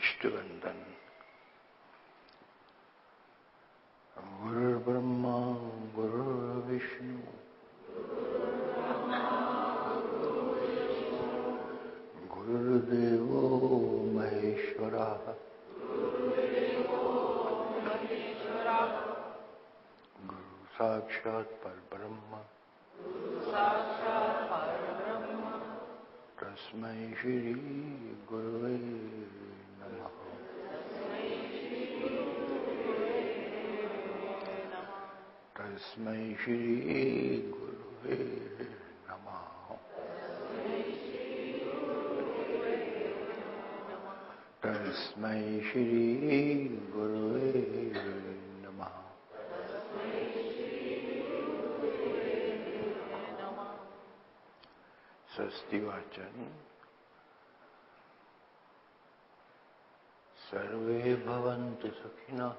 इष्टवंदन। गुरुर्ब्रह्मा गुरुर्विष्णु गुरुर्देवो महेश्वरः गुरु साक्षात् परब्रह्म तस्मै श्री गुरुवे नमः। तस्मै श्री गुरुवे नमः। तस्मै श्री गुरुवे नमः। स्वस्ति वाचन। सर्वे भवन्तु सुखिनः।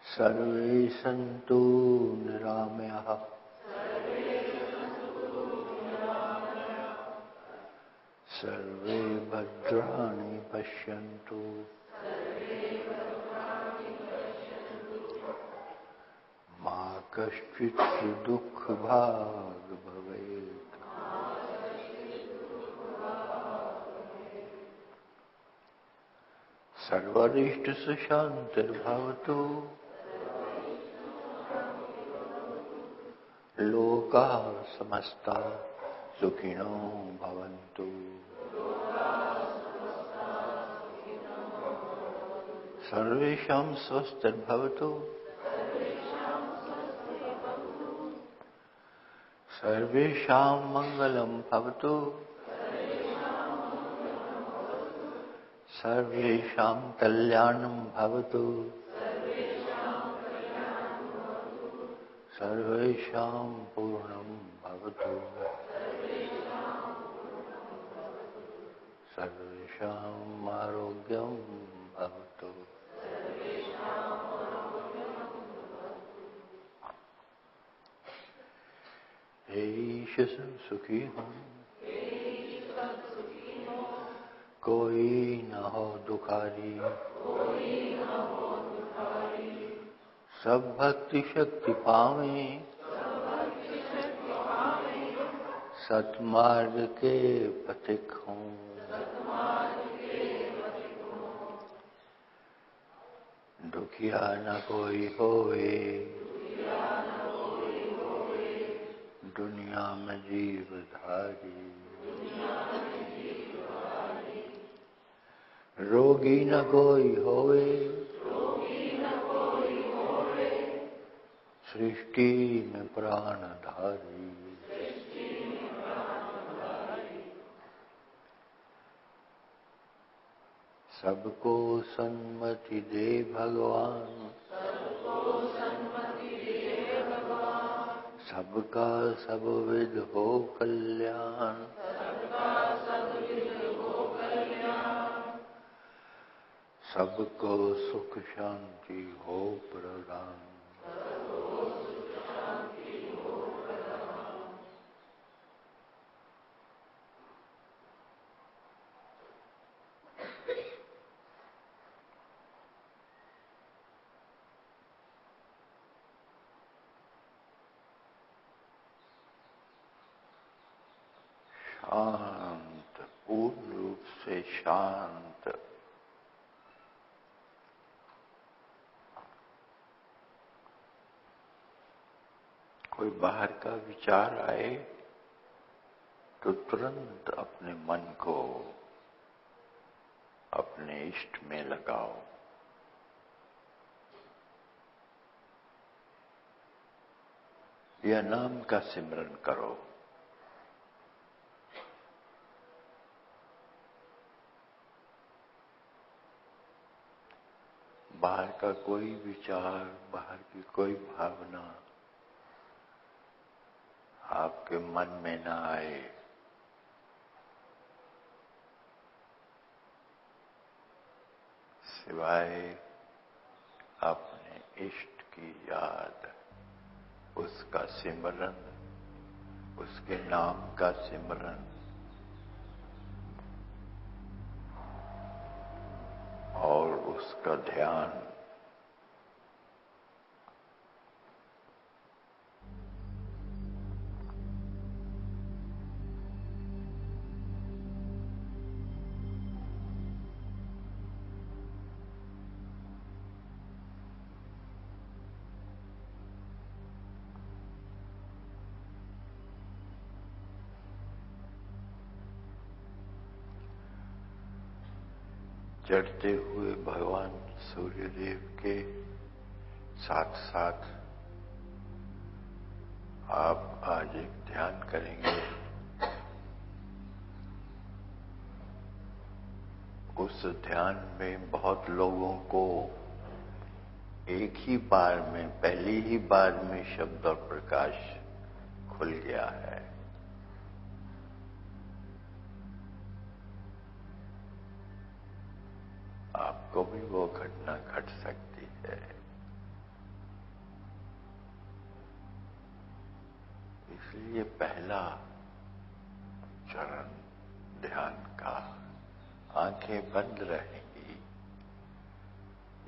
सर्वे सन्तु निरामयाः। सर्वे भद्राणि पश्यन्तु। मा कश्चित् दुःखभाग् भवेत्। सर्वरिष्टसुशान्तिर्भवतु। लोकाः समस्ताः सुखिनो भवन्तु। सर्वेषां स्वस्तिर्भवतु। सर्वेषां मङ्गलं भवतु। सर्वेषां कल्याणं भवतु। सर्वेषां पूर्णं भवतु। सर्वेषां आरोग्यं भवतु। हे ईश सुखी हूँ, कोई न हो दुखारी। सब भक्ति शक्ति पावे, सतमार्ग के पथिक हूँ। दुखिया न कोई होए, दुनिया में जीवधारी। रोगी न कोई होए, सृष्टि में प्राणधारी। सबको सन्मति दे भगवान, सबका सब विध हो कल्याण। सबको सुख शांति हो प्रदान। शांत, पूर्ण रूप से शांत। कोई बाहर का विचार आए तो तुरंत अपने मन को अपने इष्ट में लगाओ। या नाम का सिमरन करो। बाहर का कोई विचार, बाहर की कोई भावना आपके मन में ना आए। सिवाय अपने इष्ट की याद, उसका सिमरन, उसके नाम का सिमरन, उसका ध्यान चढ़ते हुए भगवान सूर्यदेव के साथ साथ आप आज एक ध्यान करेंगे। उस ध्यान में बहुत लोगों को एक ही बार में, पहली ही बार में शब्द और प्रकाश खुल गया है। आपको भी वो घटना घट सकती है। इसलिए पहला चरण ध्यान का, आंखें बंद रहेंगी,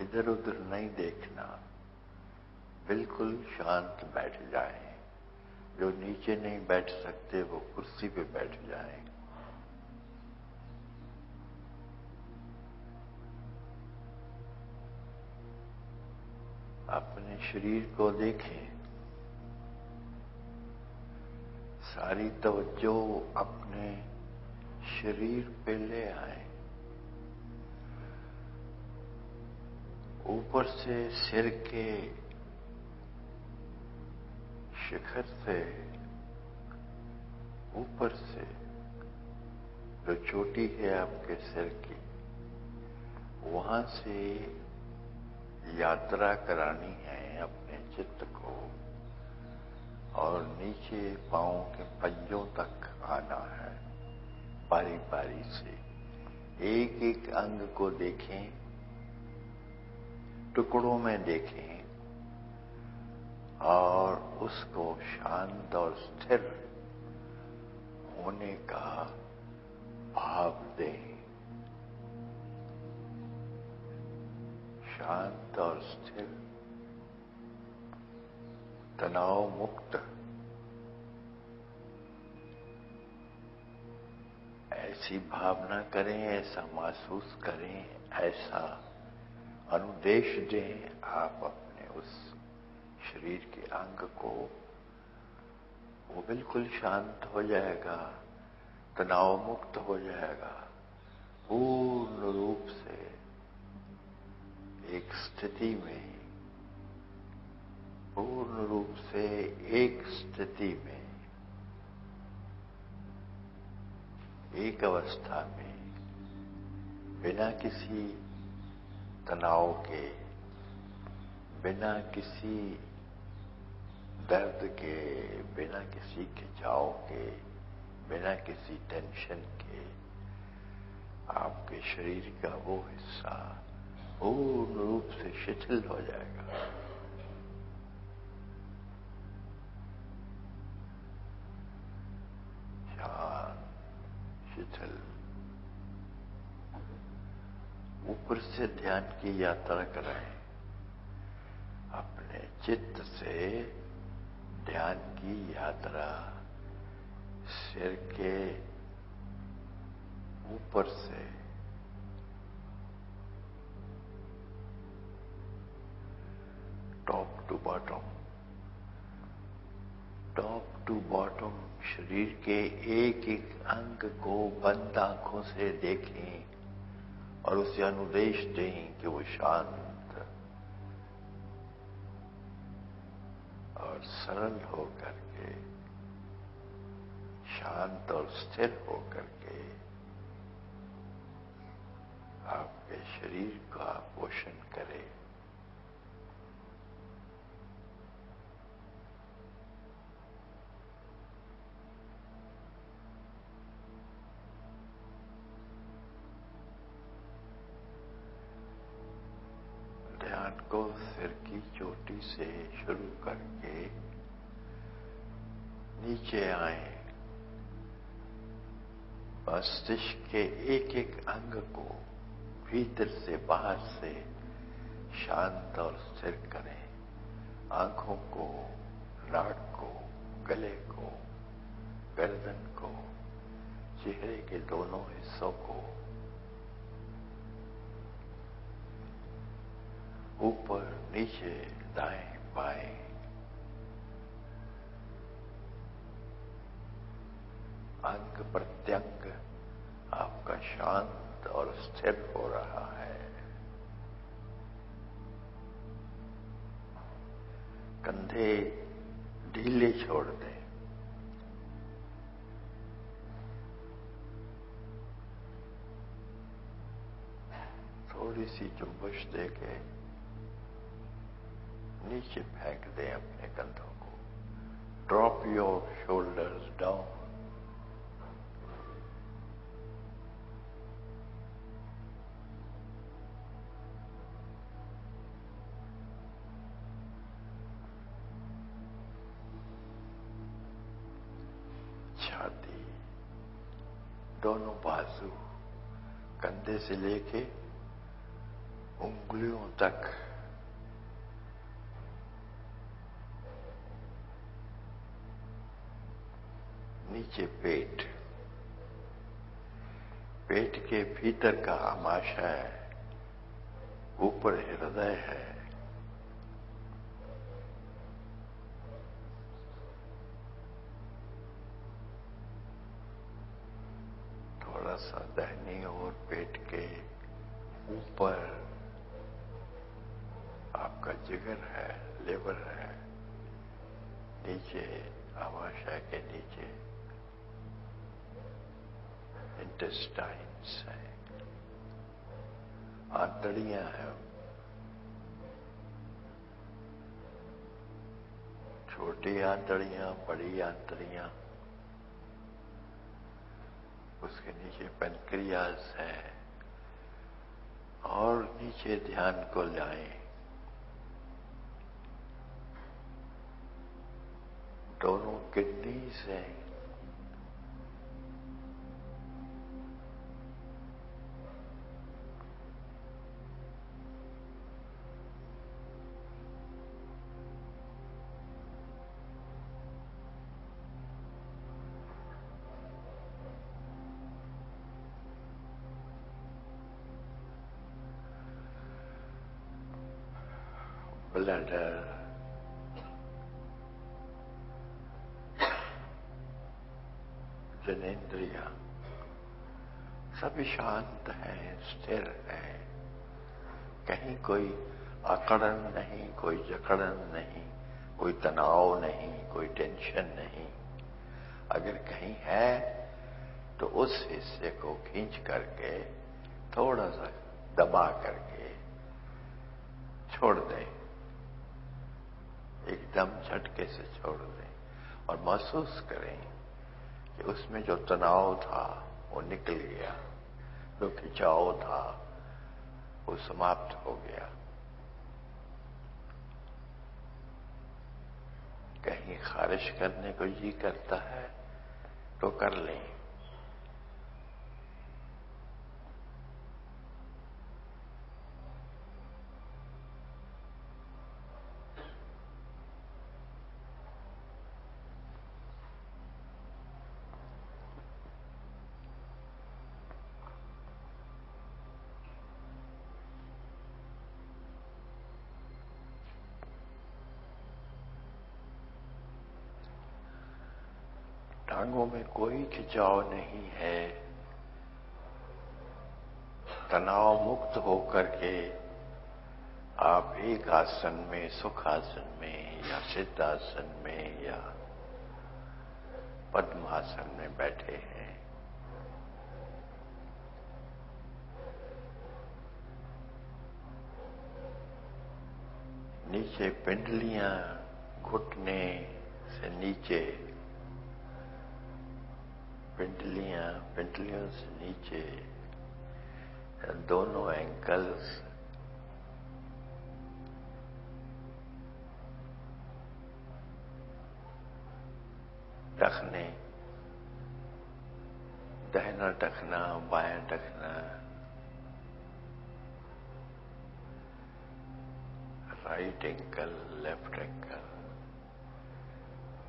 इधर उधर नहीं देखना, बिल्कुल शांत बैठ जाएं। जो नीचे नहीं बैठ सकते वो कुर्सी पे बैठ जाएं। अपने शरीर को देखें, सारी तवज्जो अपने शरीर पे ले आए। ऊपर से सिर के शिखर से, ऊपर से जो चोटी है आपके सिर की, वहां से यात्रा करानी है अपने चित्त को, और नीचे पांव के पंजों तक आना है। बारी बारी से एक एक अंग को देखें, टुकड़ों में देखें और उसको शांत और स्थिर होने का भाव दें। शांत और स्थिर, तनाव मुक्त, ऐसी भावना करें, ऐसा महसूस करें, ऐसा अनुदेश दें आप अपने उस शरीर के अंग को। वो बिल्कुल शांत हो जाएगा, तनाव मुक्त हो जाएगा, पूर्ण रूप से एक स्थिति में, पूर्ण रूप से एक स्थिति में, एक अवस्था में, बिना किसी तनाव के, बिना किसी दर्द के, बिना किसी खिंचाव के, बिना किसी टेंशन के, आपके शरीर का वो हिस्सा पूर्ण रूप से शिथिल हो जाएगा। शांत, शिथिल। ऊपर से ध्यान की यात्रा कराएं। अपने चित्त से ध्यान की यात्रा सिर के ऊपर से top to bottom, top to bottom शरीर के एक एक अंग को बंद आंखों से देखें और उसे अनुदेश दें कि वो शांत और सरल होकर के, शांत और स्थिर होकर के आपके शरीर का पोषण करे। ध्यान को सिर की चोटी से शुरू करके नीचे आए, मस्तिष्क के एक एक अंग को भीतर से बाहर से शांत और स्थिर करें। आंखों को, नाक को, गले को, गर्दन को, चेहरे के दोनों हिस्सों को, ऊपर नीचे, दाएं बाएं, अंग प्रत्यंग आपका शांत और स्थिर हो रहा है। कंधे ढीले छोड़ दें। थोड़ी सी जुम्बश देके नीचे फेंक दें अपने कंधों को। Drop your shoulders down. छाती, दोनों बाजू, कंधे से लेके उंगलियों तक नीचे पेट, पेट के भीतर का आमाशय, ऊपर हृदय है। थोड़ा सा दाहिनी ओर पेट के ऊपर आपका जिगर है, लिवर है। नीचे आमाशय के नीचे इंटेस्टाइन्स है, आंतड़ियां हैं, छोटी आंतड़ियां, बड़ी आंतड़ियां। उसके नीचे पेनक्रियास है। और नीचे ध्यान को लाएं। दोनों किडनीज हैं। ब्लडर, जनेंद्रिया सभी शांत हैं, स्थिर हैं। कहीं कोई अकड़न नहीं, कोई जकड़न नहीं, कोई तनाव नहीं, कोई टेंशन नहीं। अगर कहीं है तो उस हिस्से को खींच करके थोड़ा सा दबा करके छोड़ दें। एकदम झटके से छोड़ दें और महसूस करें कि उसमें जो तनाव था वो निकल गया, जो खिंचाव था वो समाप्त हो गया। कहीं खारिश करने को जी करता है तो कर लें। टांगों में कोई खिंचाव नहीं है। तनाव मुक्त होकर के आप एक आसन में, सुखासन में या सिद्धासन में या पद्मासन में बैठे हैं। नीचे पिंडलियां, घुटने से नीचे पिंडलियों से नीचे दोनों एंकल्स, टखने, दाहिना टखना, बायां टखना, राइट एंकल, लेफ्ट एंकल,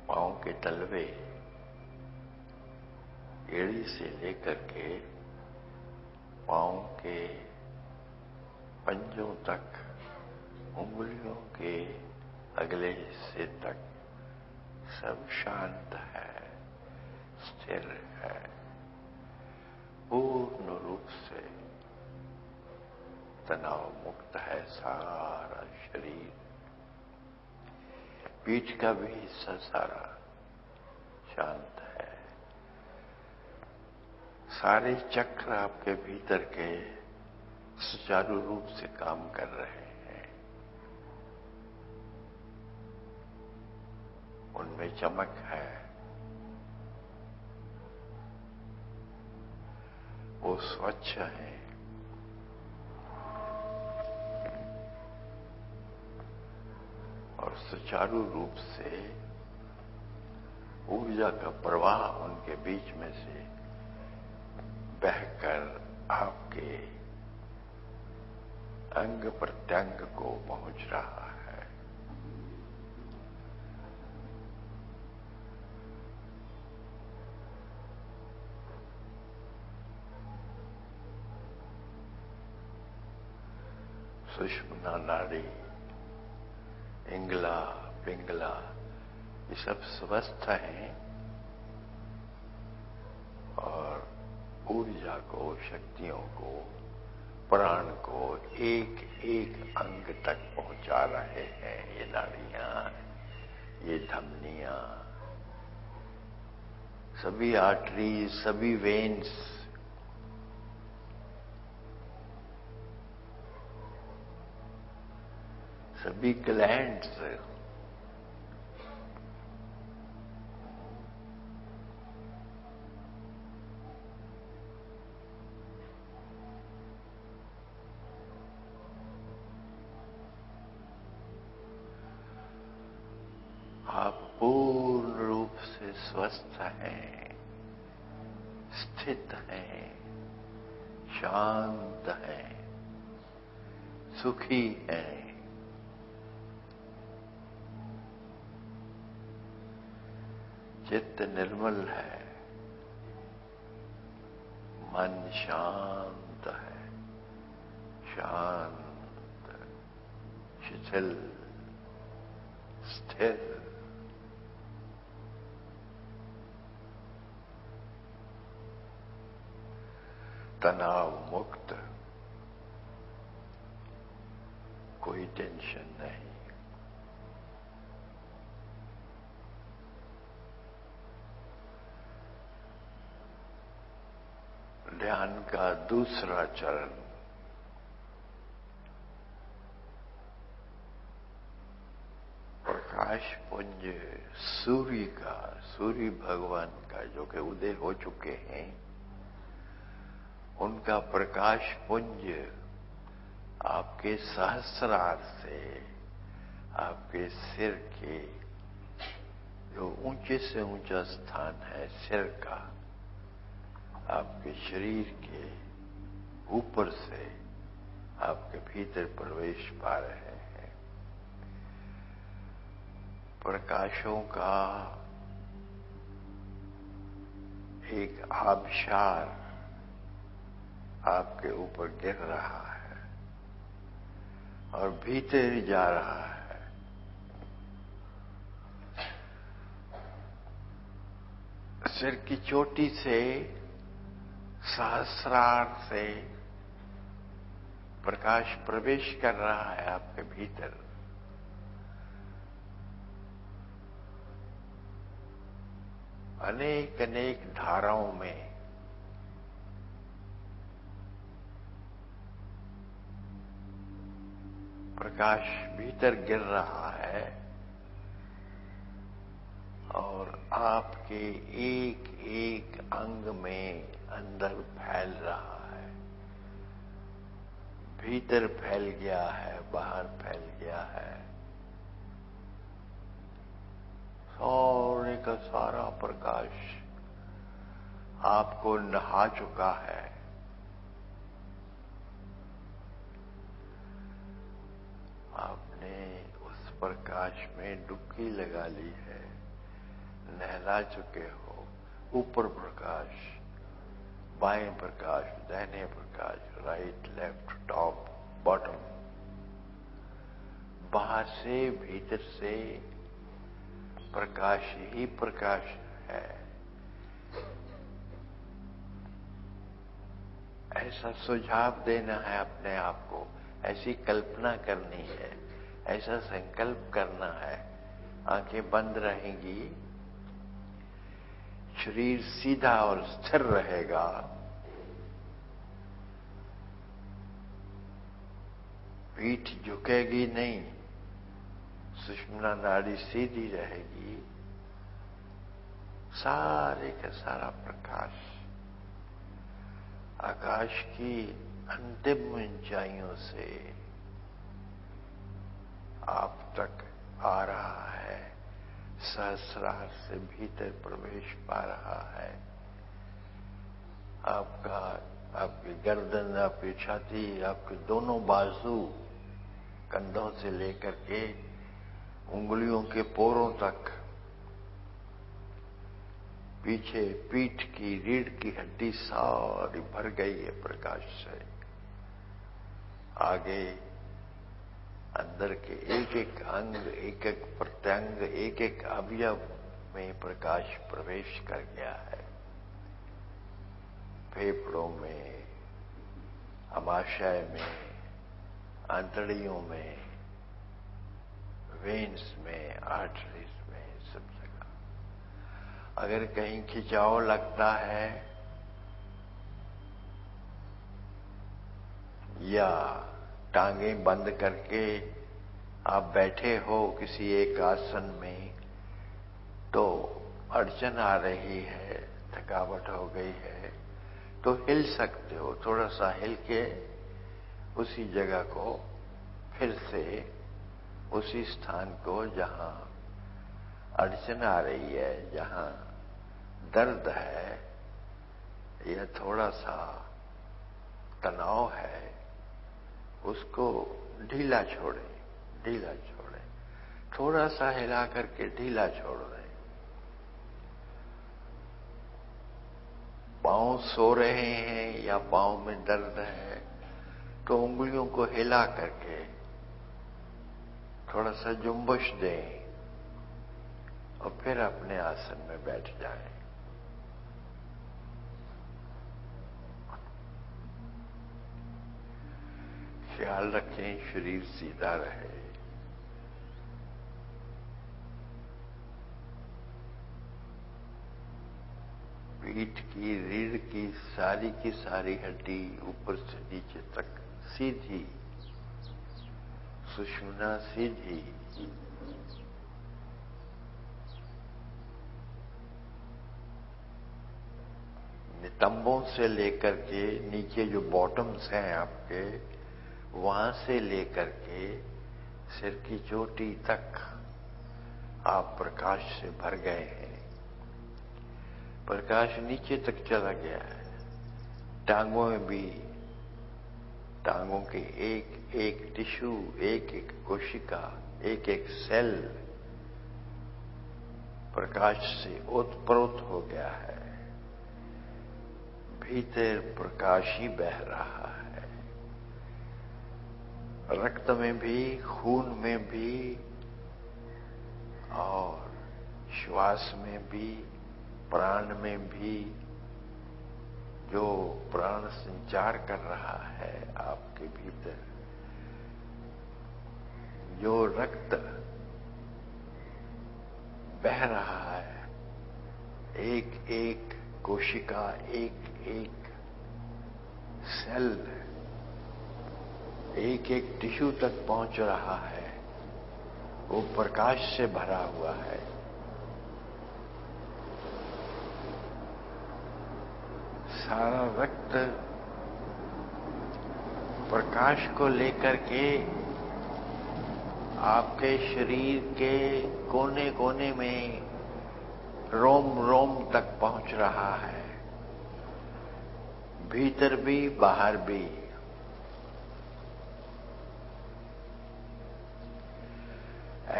पांव के तलवे एड़ी से लेकर के पांव के पंजों तक, उंगलियों के अगले हिस्से तक सब शांत है, स्थिर है, पूर्ण रूप से तनाव मुक्त है सारा शरीर। पीठ का भी हिस्सा सारा शांत है। सारे चक्र आपके भीतर के सुचारू रूप से काम कर रहे हैं। उनमें चमक है, वो स्वच्छ है। और सुचारू रूप से ऊर्जा का प्रवाह उनके बीच में से बहकर आपके अंग प्रत्यंग को पहुंच रहा है। सुषुम्ना नाड़ी, इंगला, पिंगला, ये सब स्वस्थ हैं और ऊर्जा को, शक्तियों को, प्राण को एक एक अंग तक पहुंचा रहे हैं। ये नाड़ियां, ये धमनियां, सभी आर्टरी, सभी वेन्स, सभी ग्लैंड्स, आप पूर्ण रूप से स्वस्थ हैं, स्थित हैं, शांत हैं, सुखी हैं। चित्त निर्मल है, मन शांत है, शांत, शिथिल, स्थिर। तनाव मुक्त, कोई टेंशन नहीं। ध्यान का दूसरा चरण, प्रकाश पुंज सूर्य का, सूर्य भगवान का जो कि उदय हो चुके हैं, उनका प्रकाश पुंज आपके सहस्रार से, आपके सिर के जो ऊंचे से ऊंचा स्थान है सिर का, आपके शरीर के ऊपर से आपके भीतर प्रवेश पा रहे हैं। प्रकाशों का एक आबशार आपके ऊपर गिर रहा है और भीतर जा रहा है। सिर की चोटी से, सहस्रार से प्रकाश प्रवेश कर रहा है आपके भीतर। अनेक अनेक धाराओं में प्रकाश भीतर गिर रहा है और आपके एक एक अंग में अंदर फैल रहा है। भीतर फैल गया है, बाहर फैल गया है। सारे का सारा प्रकाश आपको नहा चुका है। आपने प्रकाश में डुबकी लगा ली है, नहला चुके हो। ऊपर प्रकाश, बाएं प्रकाश, दाहिने प्रकाश, राइट, लेफ्ट, टॉप, बॉटम, बाहर से भीतर से प्रकाश ही प्रकाश है। ऐसा सुझाव देना है अपने आप को, ऐसी कल्पना करनी है, ऐसा संकल्प करना है। आंखें बंद रहेंगी, शरीर सीधा और स्थिर रहेगा। पीठ झुकेगी नहीं, सुषुम्ना नाड़ी सीधी रहेगी। सारे का सारा प्रकाश आकाश की अंतिम ऊंचाइयों से आप तक आ रहा है, सहस्रार से भीतर प्रवेश पा रहा है। आपकी गर्दन, आपकी छाती, आपके दोनों बाजू, कंधों से लेकर के उंगलियों के पोरों तक, पीछे पीठ की रीढ़ की हड्डी सारी भर गई है प्रकाश से। आगे अंदर के एक एक अंग, एक एक प्रत्यंग, एक एक अवयव में प्रकाश प्रवेश कर गया है। फेफड़ों में, अमाशय में, आंतड़ियों में, वेन्स में, आर्टरीज में, सब जगह। अगर कहीं खिंचाव लगता है या टांगें बंद करके आप बैठे हो किसी एक आसन में, तो अड़चन आ रही है, थकावट हो गई है, तो हिल सकते हो। थोड़ा सा हिल के उसी जगह को फिर से, उसी स्थान को जहां अड़चन आ रही है, जहां दर्द है या थोड़ा सा तनाव है, उसको ढीला छोड़ें, ढीला छोड़ें। थोड़ा सा हिला करके ढीला छोड़ दें। पांव सो रहे हैं या पांव में दर्द है, तो उंगलियों को हिला करके थोड़ा सा जुम्बश दें और फिर अपने आसन में बैठ जाएं। ख्याल रखें शरीर सीधा रहे। पीठ की रीढ़ की सारी हड्डी ऊपर से नीचे तक सीधी, सुषुम्ना सीधी। नितंबों से लेकर के नीचे जो बॉटम्स हैं आपके, वहां से लेकर के सिर की चोटी तक आप प्रकाश से भर गए हैं। प्रकाश नीचे तक चला गया है। टांगों में भी, टांगों के एक एक टिश्यू, एक एक कोशिका, एक एक सेल प्रकाश से ओतप्रोत हो गया है। भीतर प्रकाश ही बह रहा है। रक्त में भी, खून में भी और श्वास में भी, प्राण में भी, जो प्राण संचार कर रहा है आपके भीतर, जो रक्त बह रहा है, एक एक कोशिका, एक एक सेल, एक एक टिश्यू तक पहुंच रहा है, वो प्रकाश से भरा हुआ है। सारा रक्त प्रकाश को लेकर के आपके शरीर के कोने कोने में, रोम रोम तक पहुंच रहा है, भीतर भी बाहर भी।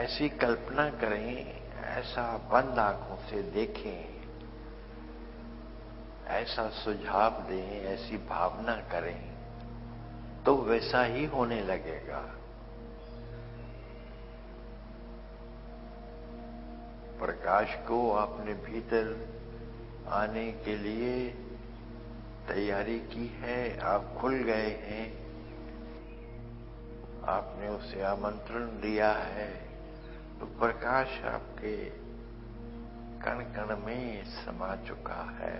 ऐसी कल्पना करें, ऐसा बंद आंखों से देखें, ऐसा सुझाव दें, ऐसी भावना करें, तो वैसा ही होने लगेगा। प्रकाश को अपने भीतर आने के लिए तैयारी की है, आप खुल गए हैं, आपने उसे आमंत्रण दिया है, तो प्रकाश आपके कण कण में समा चुका है।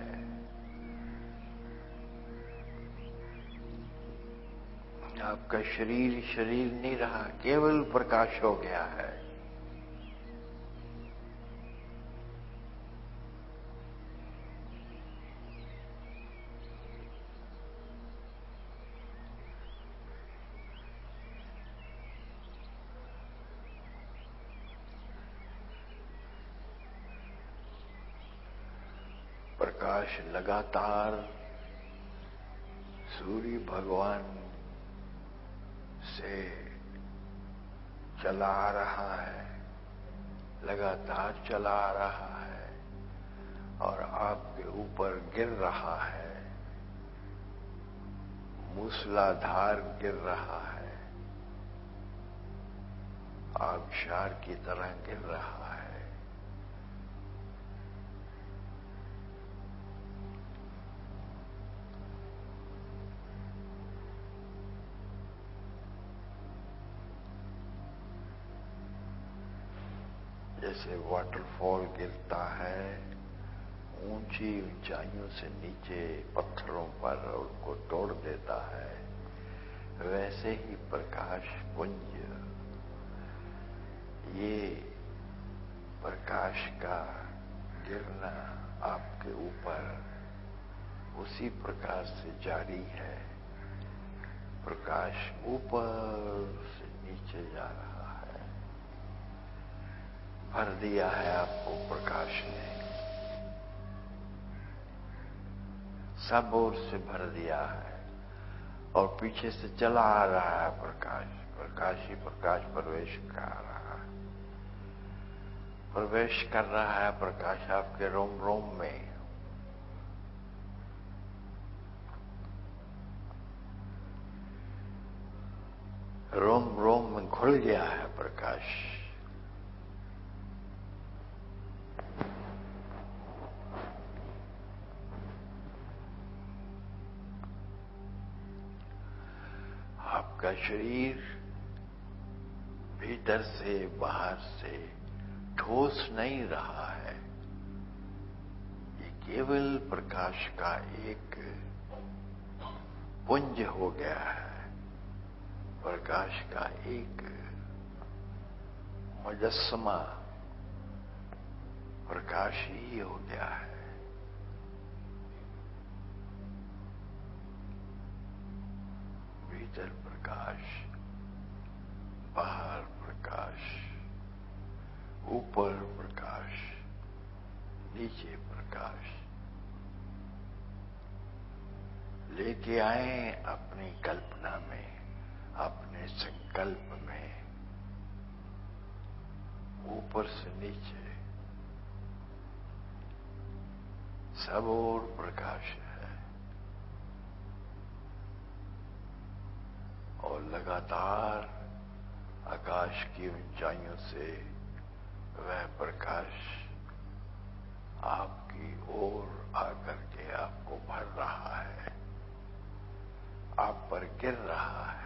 आपका शरीर शरीर नहीं रहा, केवल प्रकाश हो गया है। प्रकाश लगातार सूर्य भगवान से चला आ रहा है, लगातार चला आ रहा है और आपके ऊपर गिर रहा है, मूसलाधार गिर रहा है, आबशार की तरह गिर रहा है। जैसे वाटरफॉल गिरता है ऊंची ऊंचाइयों से नीचे पत्थरों पर और उनको तोड़ देता है, वैसे ही प्रकाश पुंज, ये प्रकाश का गिरना आपके ऊपर उसी प्रकार से जारी है। प्रकाश ऊपर से नीचे जा रहा है, भर दिया है आपको प्रकाश ने, सब ओर से भर दिया है और पीछे से चला आ रहा है प्रकाश। प्रकाश ही प्रकाश प्रवेश कर रहा है, प्रवेश कर रहा है प्रकाश आपके रोम रोम में। रोम रोम में घुल गया है प्रकाश। आपका शरीर भीतर से बाहर से ठोस नहीं रहा है, ये केवल प्रकाश का एक पुंज हो गया है, प्रकाश का एक मुजस्समा प्रकाश ही हो गया है। भीतर प्रकाश, बाहर प्रकाश, ऊपर प्रकाश, नीचे प्रकाश। लेके आए अपनी कल्पना में, अपने संकल्प में, ऊपर से नीचे सब ओर प्रकाश है और लगातार आकाश की ऊंचाइयों से वह प्रकाश आपकी ओर आकर के आपको भर रहा है, आप पर गिर रहा है।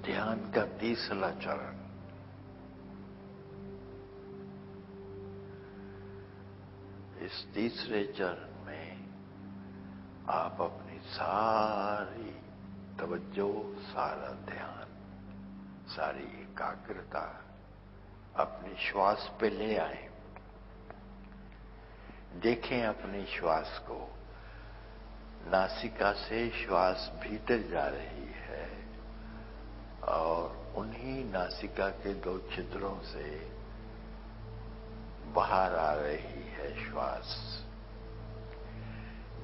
ध्यान का तीसरा चरण, तीसरे चरण में आप अपनी सारी तवज्जो, सारा ध्यान, सारी एकाग्रता अपने श्वास पे ले आए। देखें अपने श्वास को। नासिका से श्वास भीतर जा रही है और उन्हीं नासिका के 2 छिद्रों से बाहर आ रही है श्वास।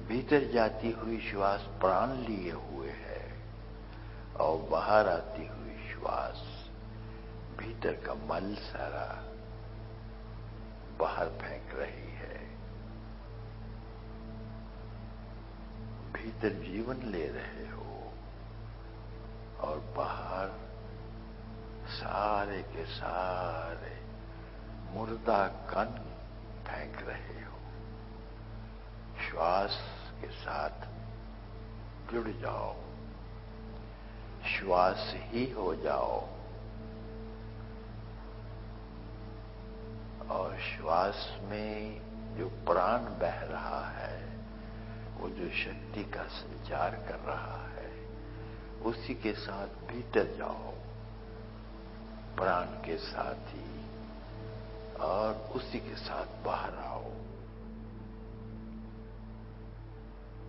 भीतर जाती हुई श्वास प्राण लिए हुए है और बाहर आती हुई श्वास भीतर का मल सारा बाहर फेंक रही है। भीतर जीवन ले रहे हो और बाहर सारे के सारे मुर्दा कण फेंक रहे हो। श्वास के साथ जुड़ जाओ, श्वास ही हो जाओ और श्वास में जो प्राण बह रहा है, वो जो शक्ति का संचार कर रहा है, उसी के साथ भीतर जाओ, प्राण के साथ ही, और उसी के साथ बाहर आओ।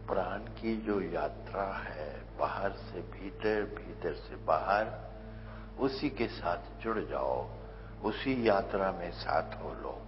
प्राण की जो यात्रा है बाहर से भीतर, भीतर से बाहर, उसी के साथ जुड़ जाओ, उसी यात्रा में साथ हो लो।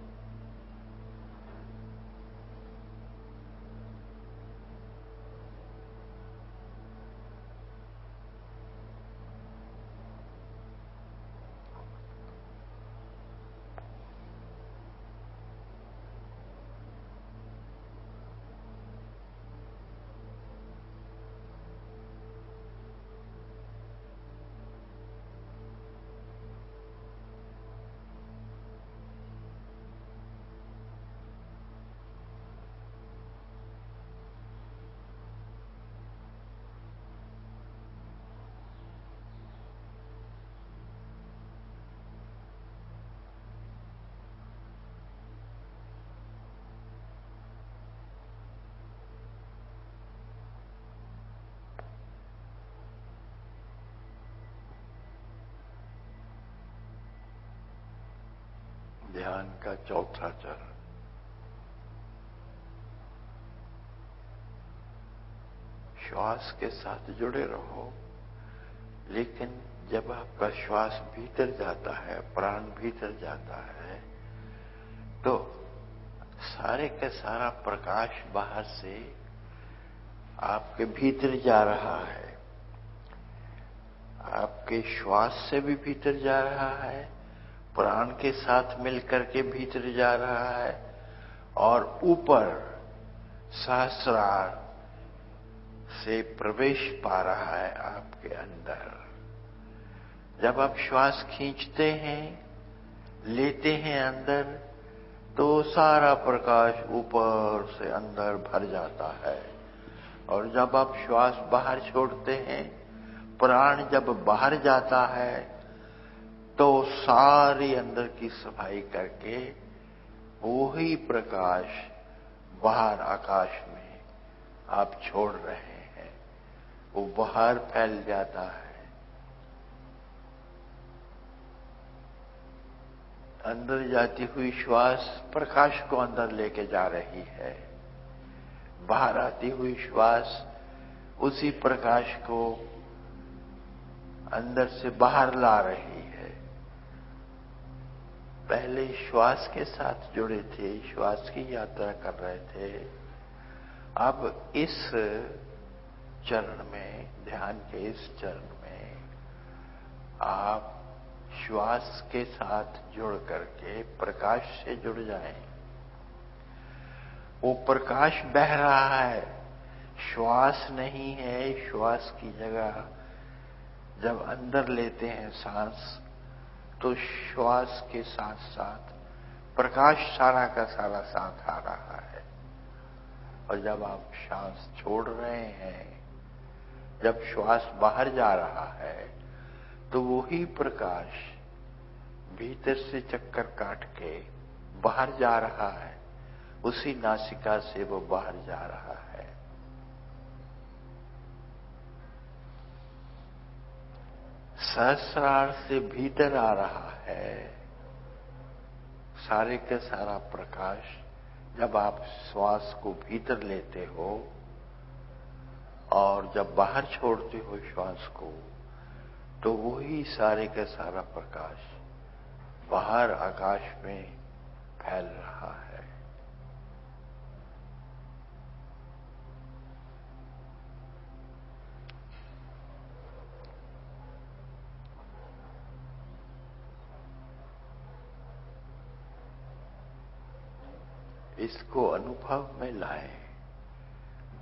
ध्यान का चौथा चरण। श्वास के साथ जुड़े रहो, लेकिन जब आपका श्वास भीतर जाता है, प्राण भीतर जाता है, तो सारे का सारा प्रकाश बाहर से आपके भीतर जा रहा है। आपके श्वास से भी भीतर जा रहा है, प्राण के साथ मिलकर के भीतर जा रहा है और ऊपर सहस्रार से प्रवेश पा रहा है आपके अंदर। जब आप श्वास खींचते हैं, लेते हैं अंदर, तो सारा प्रकाश ऊपर से अंदर भर जाता है और जब आप श्वास बाहर छोड़ते हैं, प्राण जब बाहर जाता है, तो सारी अंदर की सफाई करके वही प्रकाश बाहर आकाश में आप छोड़ रहे हैं, वो बाहर फैल जाता है। अंदर जाती हुई श्वास प्रकाश को अंदर लेके जा रही है, बाहर आती हुई श्वास उसी प्रकाश को अंदर से बाहर ला रही है। पहले श्वास के साथ जुड़े थे, श्वास की यात्रा कर रहे थे। अब इस चरण में, ध्यान के इस चरण में, आप श्वास के साथ जुड़ करके प्रकाश से जुड़ जाएं। वो प्रकाश बह रहा है, श्वास नहीं है। श्वास की जगह जब अंदर लेते हैं सांस, तो श्वास के साथ साथ प्रकाश सारा का सारा साथ आ रहा है। और जब आप सांस छोड़ रहे हैं, जब श्वास बाहर जा रहा है, तो वही प्रकाश भीतर से चक्कर काट के बाहर जा रहा है। उसी नासिका से वो बाहर जा रहा है। सहस्रार से भीतर आ रहा है सारे के सारा प्रकाश। जब आप श्वास को भीतर लेते हो और जब बाहर छोड़ते हो श्वास को, तो वही सारे का सारा प्रकाश बाहर आकाश में फैल रहा है। इसको अनुभव में लाएं।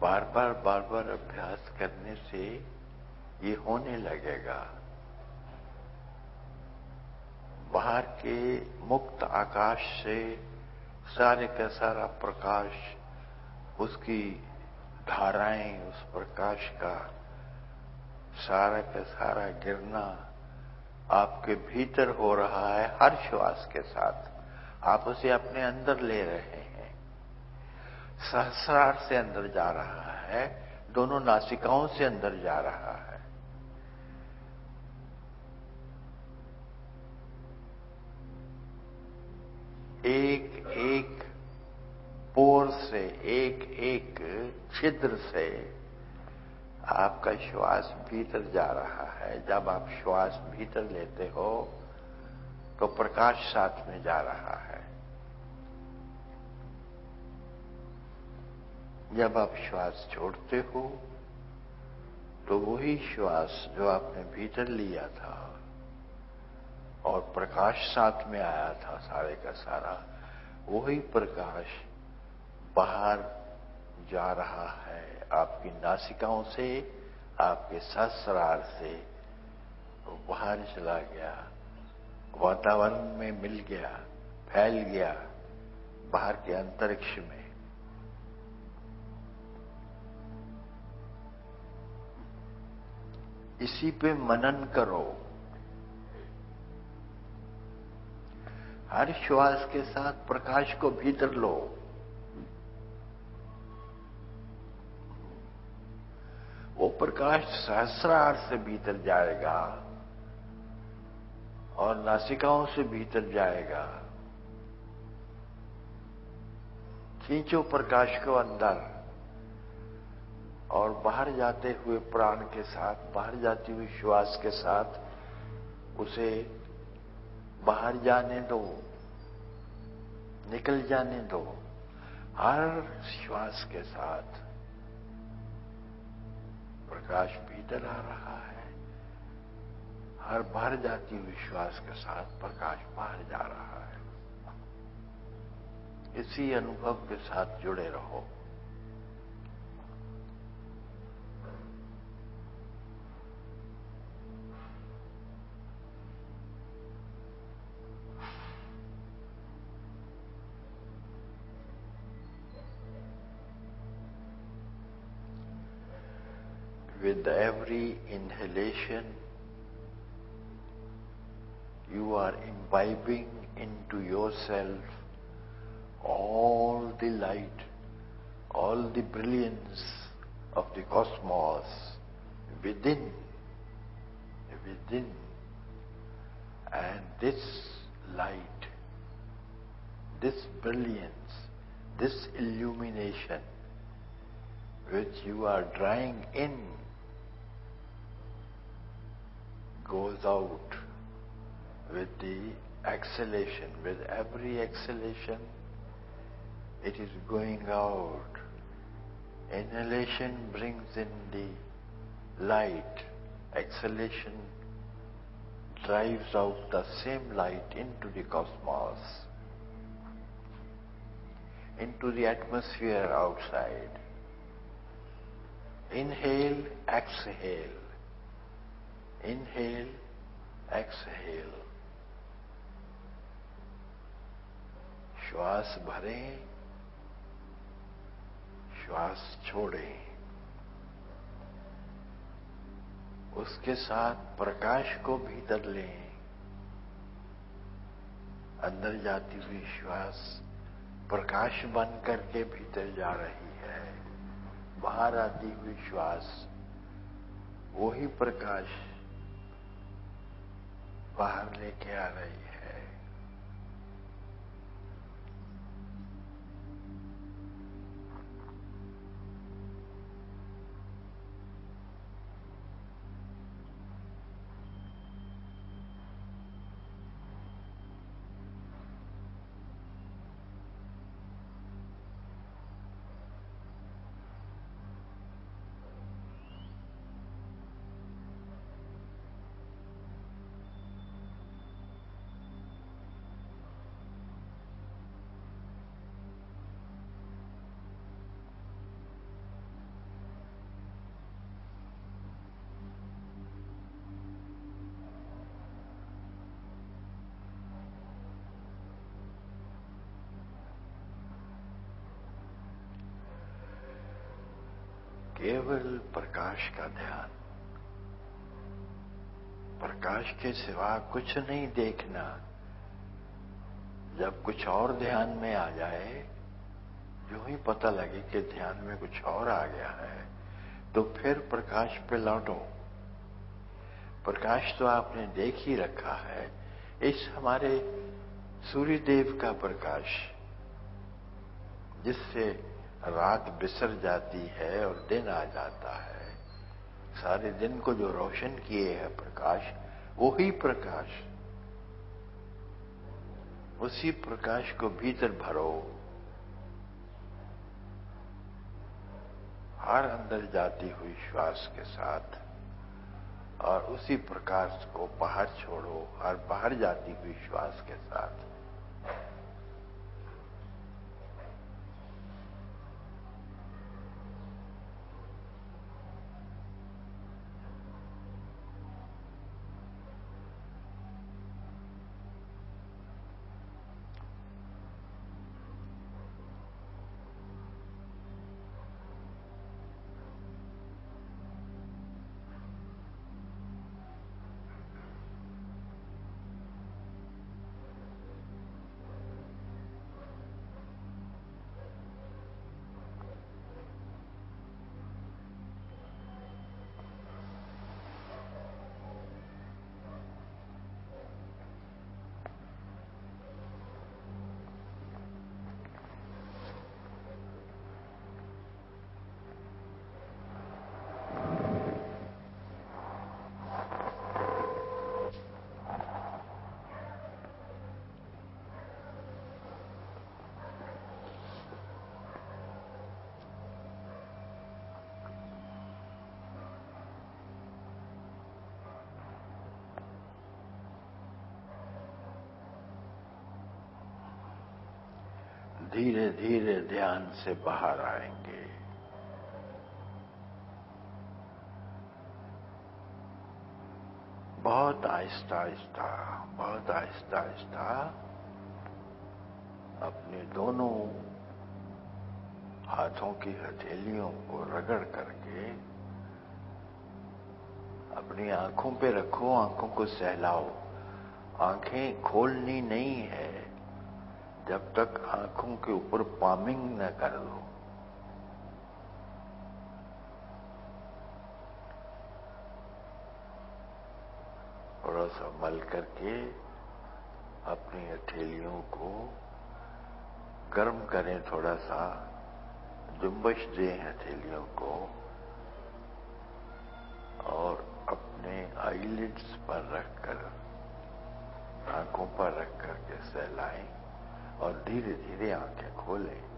बार बार अभ्यास करने से ये होने लगेगा। बाहर के मुक्त आकाश से सारे का सारा प्रकाश, उसकी धाराएं, उस प्रकाश का सारा गिरना आपके भीतर हो रहा है। हर श्वास के साथ आप उसे अपने अंदर ले रहे हैं। सहस्रार से अंदर जा रहा है, दोनों नासिकाओं से अंदर जा रहा है। एक एक पोर से, एक एक छिद्र से आपका श्वास भीतर जा रहा है। जब आप श्वास भीतर लेते हो तो प्रकाश साथ में जा रहा है। जब आप श्वास छोड़ते हो तो वही श्वास जो आपने भीतर लिया था और प्रकाश साथ में आया था सारे का सारा, वही प्रकाश बाहर जा रहा है आपकी नासिकाओं से, आपके सहस्रार से। वो बाहर चला गया, वातावरण में मिल गया, फैल गया बाहर के अंतरिक्ष में। इसी पे मनन करो। हर श्वास के साथ प्रकाश को भीतर लो। वो प्रकाश सहस्रार से भीतर जाएगा और नासिकाओं से भीतर जाएगा। खींचो प्रकाश को अंदर और बाहर जाते हुए प्राण के साथ, बाहर जाती हुई श्वास के साथ उसे बाहर जाने दो, निकल जाने दो। हर श्वास के साथ प्रकाश भीतर आ रहा है, हर बाहर जाती हुई श्वास के साथ प्रकाश बाहर जा रहा है। इसी अनुभव के साथ जुड़े रहो। With every inhalation, you are imbibing into yourself all the light, all the brilliance of the cosmos within. And this light, this brilliance, this illumination which you are drawing in goes out with the exhalation. With every exhalation, it is going out. Inhalation brings in the light. Exhalation drives out the same light into the cosmos, into the atmosphere outside. Inhale, exhale. Inhale, exhale. श्वास भरें, श्वास छोड़ें। उसके साथ प्रकाश को भीतर लें। अंदर जाती हुई श्वास प्रकाश बन करके भीतर जा रही है। बाहर आती हुई श्वास वही प्रकाश बाहर लेके आ रही है। केवल प्रकाश का ध्यान, प्रकाश के सिवा कुछ नहीं देखना। जब कुछ और ध्यान में आ जाए, जो ही पता लगे कि ध्यान में कुछ और आ गया है, तो फिर प्रकाश पे लौटो। प्रकाश तो आपने देख ही रखा है, इस हमारे सूर्य देव का प्रकाश, जिससे रात बिसर जाती है और दिन आ जाता है। सारे दिन को जो रोशन किए है प्रकाश, वही प्रकाश, उसी प्रकाश को भीतर भरो। हर अंदर जाती हुई श्वास के साथ, और उसी प्रकाश को बाहर छोड़ो हर बाहर जाती हुई श्वास के साथ। धीरे धीरे ध्यान से बाहर आएंगे। बहुत आहिस्ता आहिस्ता, बहुत आहिस्ता आहिस्ता अपने दोनों हाथों की हथेलियों को रगड़ करके अपनी आंखों पे रखो, आंखों को सहलाओ। आंखें खोलनी नहीं है जब तक आंखों के ऊपर पामिंग न कर दो। थोड़ा सा मल करके अपनी हथेलियों को गर्म करें, थोड़ा सा जुम्बश दें हथेलियों को, और अपने आईलिड्स पर रखकर, आंखों पर रख करके सहलाएं और धीरे धीरे आंखें खोलें।